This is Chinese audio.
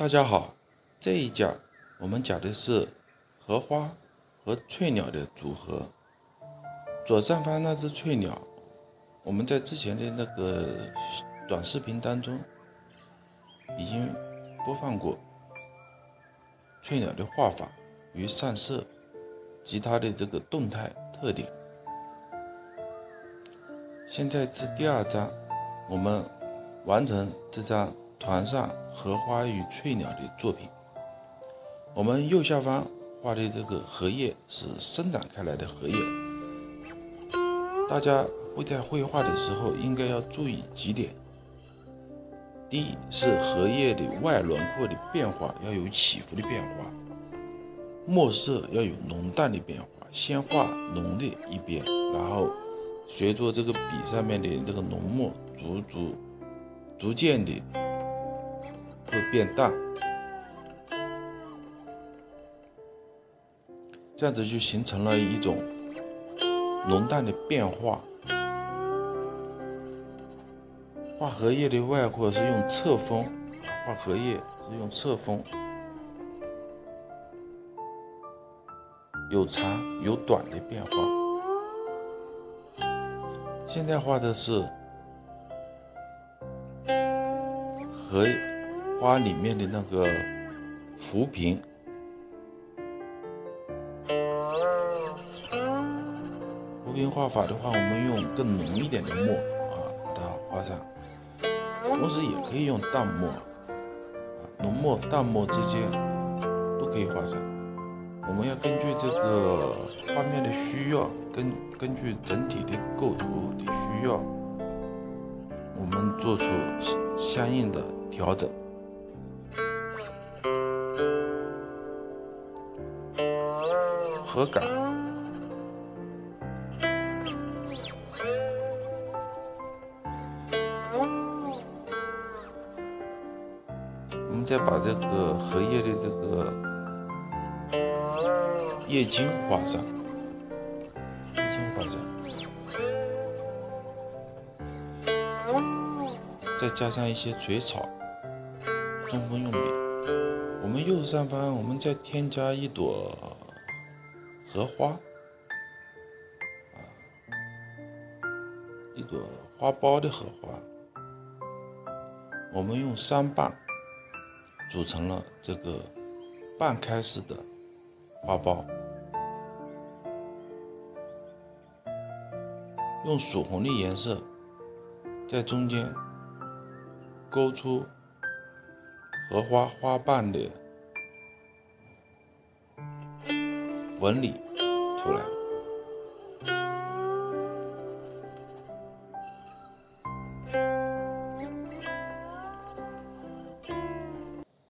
大家好，这一讲我们讲的是荷花和翠鸟的组合。左上方那只翠鸟，我们在之前的那个短视频当中已经播放过翠鸟的画法与上色及它的这个动态特点。现在是第二章，我们完成这张团上荷花与翠鸟的作品。我们右下方画的这个荷叶是生长开来的荷叶，大家会在绘画的时候应该要注意几点。第一是荷叶的外轮廓的变化要有起伏的变化，墨色要有浓淡的变化，先画浓的一边，然后随着这个笔上面的这个浓墨逐渐的会变淡，这样子就形成了一种浓淡的变化。画荷叶的外廓是用侧锋，画荷叶是用侧锋，有长有短的变化。现在画的是荷花里面的那个浮萍。浮萍画法的话，我们用更浓一点的墨把它画上，同时也可以用淡墨，浓墨淡墨之间都可以画上。我们要根据这个画面的需要，根据整体的构图的需要，我们做出相应的调整。荷杆，我们再把这个荷叶的这个叶茎画上，再加上一些垂草，中锋用笔。我们右上方，我们再添加一朵荷花，一朵花苞的荷花。我们用3瓣组成了这个半开式的花苞，用曙红的颜色在中间勾出荷花花瓣的纹理出来。